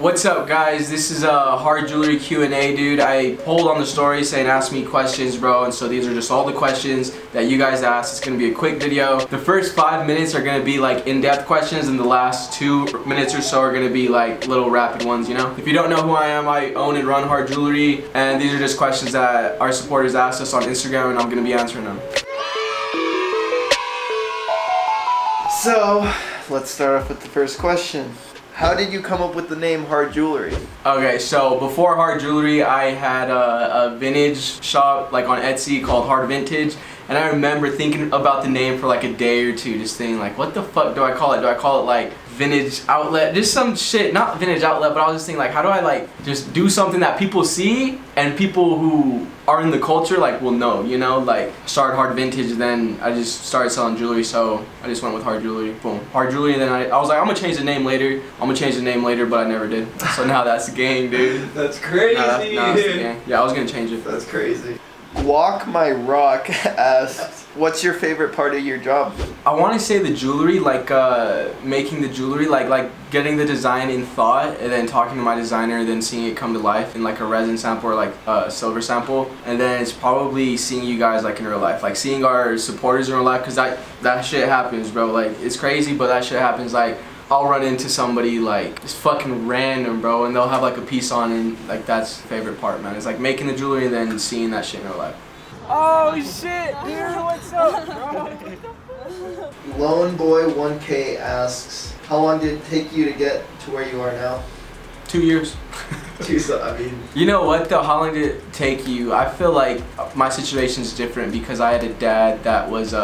What's up, guys? This is a hard jewelry Q&A, dude. I polled on the story saying ask me questions, bro, and so these are just all the questions that you guys asked. It's gonna be a quick video. The first 5 minutes are gonna be like in-depth questions, and the last 2 minutes or so are gonna be like little rapid ones, you know? If you don't know who I am, I own and run Hard Jewelry, and these are just questions that our supporters asked us on Instagram, and I'm gonna be answering them. So, let's start off with the first question. How did you come up with the name Hard Jewelry? Okay, so before Hard Jewelry, I had a vintage shop like on Etsy called Hard Vintage, and I remember thinking about the name for like a day or two, just thinking like, what the fuck do I call it? Do I call it like Vintage Outlet? Just some shit, not Vintage Outlet, but I was just thinking like, how do I like just do something that people see and people who are in the culture like will know, you know? Like started Hard Vintage, and then I just started selling jewelry, so I just went with Hard Jewelry. Boom, Hard Jewelry, and then I was like, I'm gonna change the name later. But I never did. So now that's the gang, dude. That's crazy. Now that's the gang. Yeah, I was gonna change it. That's crazy. Walk My Rock asks, what's your favorite part of your job? I want to say the jewelry, like making the jewelry, like getting the design in thought, and then talking to my designer, and then seeing it come to life in like a resin sample or like a silver sample. And then it's probably seeing you guys like in real life, like seeing our supporters in real life, because that shit happens, bro. Like it's crazy, but that shit happens. Like I'll run into somebody like it's fucking random, bro, and they'll have like a piece on, and like that's the favorite part, man. It's like making the jewelry and then seeing that shit in real life. Oh shit, dude, what's up, bro? Lone Boy 1K asks, how long did it take you to get to where you are now? 2 years. I mean, you know what though, how long did it take you? I feel like my situation's different because I had a dad that was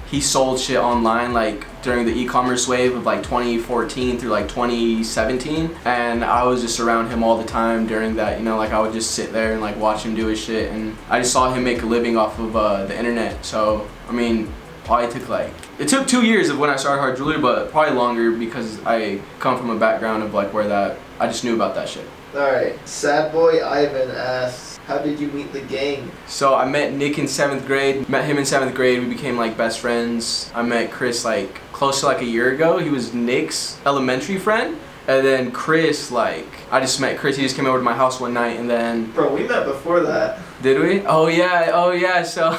he sold shit online like during the e-commerce wave of like 2014 through like 2017, and I was just around him all the time during that, you know, like I would just sit there and like watch him do his shit, and I just saw him make a living off of the internet. So I mean, it took 2 years of when I started Hard Jewelry, but probably longer because I come from a background of like where that I just knew about that shit. Alright, Sad Boy Ivan asks, how did you meet the gang? So I met Nick in 7th grade, met him in 7th grade, we became like best friends. I met Chris like close to like a year ago. He was Nick's elementary friend. And then Chris, like, I just met Chris, he just came over to my house one night, and then... Bro, we met before that. Did we? Oh yeah, so...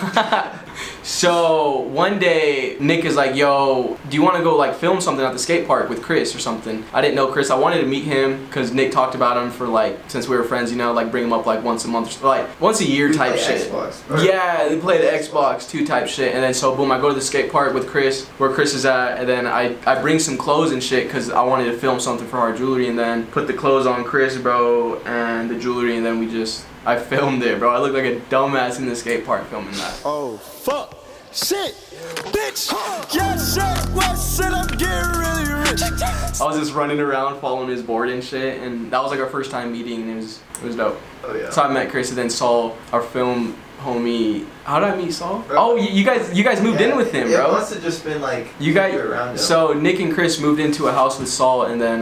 So, one day, Nick is like, yo, do you want to go, like, film something at the skate park with Chris or something? I didn't know Chris, I wanted to meet him, because Nick talked about him for, like, since we were friends, you know, like, bring him up, like, once a month, like, once a year type shit. Xbox, right? Yeah, they play the Xbox 2 type shit, and then so, boom, I go to the skate park with Chris, where Chris is at, and then I bring some clothes and shit, because I wanted to film something for Hard Jewelry, and then put the clothes on Chris, bro, and the jewelry, and then I filmed it, bro. I looked like a dumbass in the skate park filming that. Oh, fuck. Shit. Bitch. Yeah, shit. What shit? I'm getting really rich. I was just running around following his board and shit, and that was like our first time meeting, and it was dope. Oh, yeah. So I met Chris, and then Saul, our film homie. How did I meet Saul? Bro. Oh, you guys moved in with him, bro. It must have just been like you guys around him. So Nick and Chris moved into a house with Saul, and then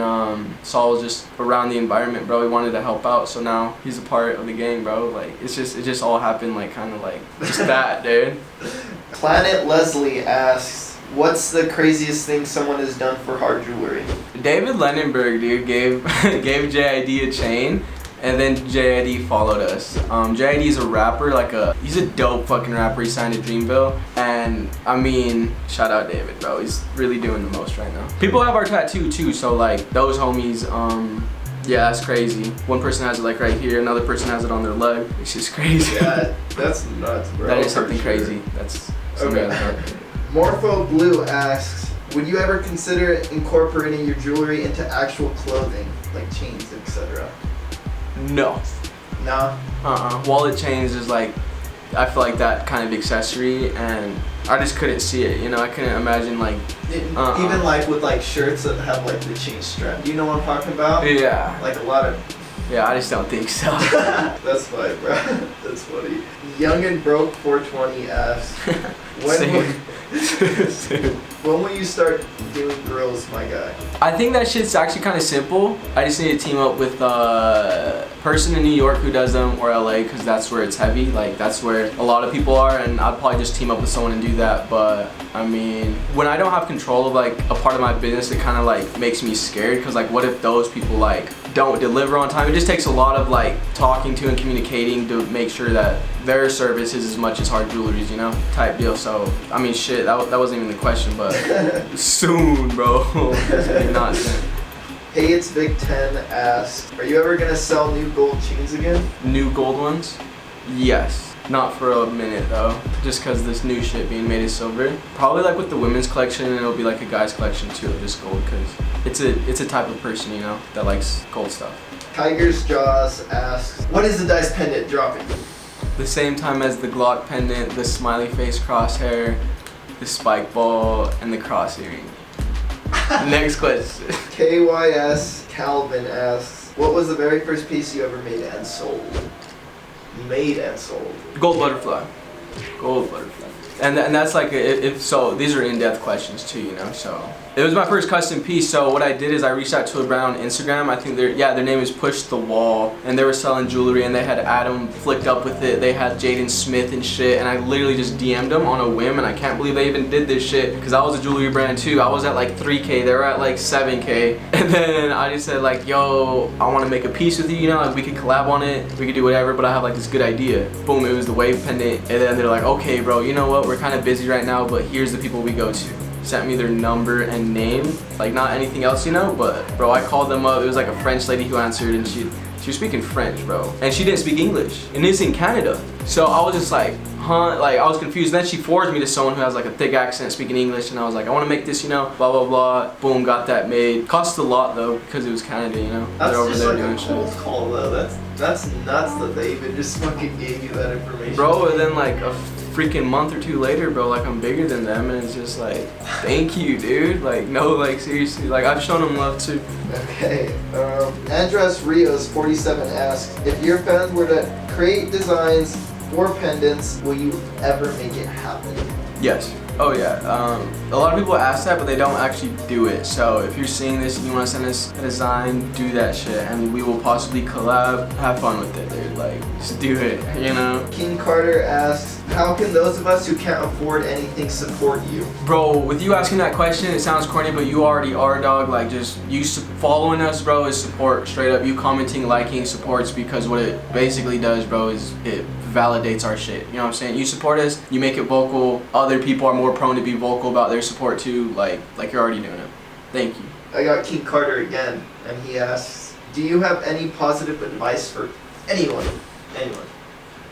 Saul was just around the environment, bro. He wanted to help out, so now he's a part of the gang, bro. Like it just all happened like kind of like just that, dude. Planet Leslie asks, what's the craziest thing someone has done for Hard Jewelry? David Lenenberg, dude, gave JID a chain. And then JID followed us. JID is a rapper, he's a dope fucking rapper. He signed to Dreamville, and I mean, shout out David, bro. He's really doing the most right now. People have our tattoo too, so like those homies, yeah, that's crazy. One person has it like right here, another person has it on their leg. It's just crazy. Yeah, that's nuts, bro. That is something crazy. That's something okay. Morpho Blue asks, would you ever consider incorporating your jewelry into actual clothing, like chains, etc.? No. No? Wallet chains is like, I feel like that kind of accessory, and I just couldn't see it, you know, I couldn't imagine like... Even like with like shirts that have like the chain strap. Do you know what I'm talking about? Yeah. Like a lot of... Yeah, I just don't think so. That's funny, bro. That's funny. Young and Broke 420 asks, when will you start doing grills, my guy? I think that shit's actually kind of simple. I just need to team up with a person in New York who does them, or LA, because that's where it's heavy. Like that's where a lot of people are, and I'd probably just team up with someone and do that. But I mean, when I don't have control of like a part of my business, it kind of like makes me scared, because like what if those people like don't deliver on time. It just takes a lot of like talking to and communicating to make sure that their service is as much as Hard Jewelry's, you know, type deal. So I mean, shit, that wasn't even the question, but soon, bro. Not soon. Hey, it's Big Ten asks, are you ever gonna sell new gold chains again? New gold ones? Yes. Not for a minute though, just because this new shit being made is silver. Probably like with the women's collection, and it'll be like a guy's collection too of just gold, because it's a type of person, you know, that likes gold stuff. Tiger's Jaws asks, what is the dice pendant dropping? The same time as the Glock pendant, the smiley face crosshair, the spike ball, and the cross earring. Next question. KYS Calvin asks, what was the very first piece you ever made and sold? Made and sold. Gold butterfly. Gold butterfly. And that's like, if so, these are in-depth questions too, you know, so. It was my first custom piece, so what I did is I reached out to a brand on Instagram. I think their name is Push the Wall, and they were selling jewelry, and they had Adam flicked up with it. They had Jaden Smith and shit, and I literally just DM'd them on a whim, and I can't believe they even did this shit, because I was a jewelry brand too. I was at like 3K, they were at like 7K, and then I just said like, yo, I want to make a piece with you, you know, like we could collab on it, we could do whatever, but I have like this good idea. Boom, it was the wave pendant, and then they're like, okay bro, you know what, we're kind of busy right now, but here's the people we go to. Sent me their number and name, like not anything else, you know, but bro, I called them up. It was like a French lady who answered, and she was speaking French, bro, and she didn't speak English, and it's in Canada. So I was just like, huh, like I was confused. Then she forwarded me to someone who has like a thick accent speaking English, and I was like, I want to make this, you know, blah blah blah. Boom, got that made. Cost a lot though, because it was Canada, you know. That's they're over just there like doing a cold shit. call though. That's nuts that they even just fucking gave you that information. Bro, and then like a freaking month or two later, bro, like I'm bigger than them, and it's just like, thank you, dude. Like no, like seriously, like I've shown them love too. Okay, Andres Rios 47 asks, if your fans were to create designs for pendants, will you ever make it happen? Yes. Oh yeah. A lot of people ask that, but they don't actually do it. So if you're seeing this and you want to send us a design, do that shit, and we will possibly collab. Have fun with it, dude. Like, just do it, you know? King Carter asks, how can those of us who can't afford anything support you? Bro, with you asking that question, it sounds corny, but you already are, dog. Like, just you following us, bro, is support. Straight up, you commenting, liking, supports, because what it basically does, bro, is it validates our shit. You know what I'm saying? You support us, you make it vocal. Other people are more prone to be vocal about their support too, like you're already doing it. Thank you. I got King Carter again, and he asks, do you have any positive advice for anyone? Anyone.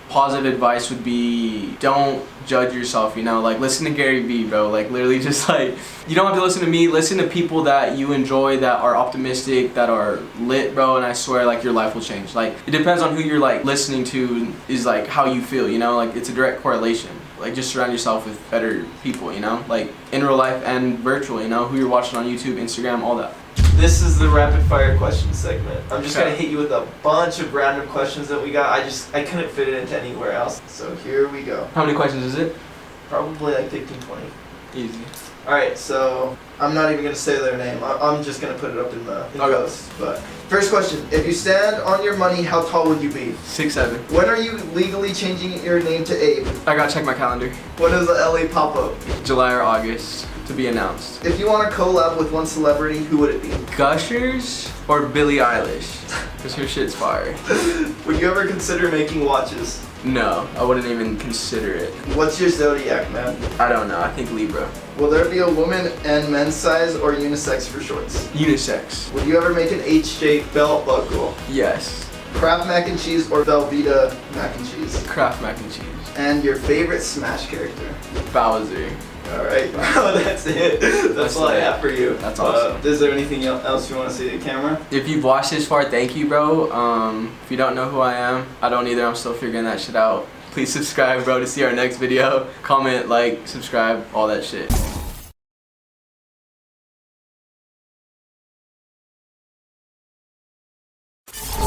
Positive advice would be, don't judge yourself, you know, like listen to Gary Vee, bro, like literally just like, you don't have to listen to me, listen to people that you enjoy, that are optimistic, that are lit, bro, and I swear like your life will change. Like it depends on who you're like listening to, is like how you feel, you know, like it's a direct correlation. Like just surround yourself with better people, you know, like in real life and virtual, you know, who you're watching on YouTube, Instagram, all that. This is the rapid fire question segment. I'm just gonna hit you with a bunch of random questions that we got. I couldn't fit it into anywhere else. So here we go. How many questions is it? Probably like 15, 20. Easy. Alright, so I'm not even gonna say their name. I'm just gonna put it up in the post. But first question, if you stand on your money, how tall would you be? 6'7". When are you legally changing your name to Abe? I gotta check my calendar. When does the LA pop up? July or August, to be announced. If you want to collab with one celebrity, who would it be? Gushers or Billie Eilish? Because her shit's fire. Would you ever consider making watches? No, I wouldn't even consider it. What's your zodiac, man? I don't know, I think Libra. Will there be a woman and men's size or unisex for shorts? Unisex. Would you ever make an H-shaped belt buckle? Yes. Kraft mac and cheese or Velveeta mac and cheese? Kraft mac and cheese. And your favorite Smash character? Bowser. Alright, that's it. That's all I have for you. That's awesome. Is there anything else you want to say to the camera? If you've watched this far, thank you, bro. If you don't know who I am, I don't either. I'm still figuring that shit out. Please subscribe, bro, to see our next video. Comment, like, subscribe, all that shit.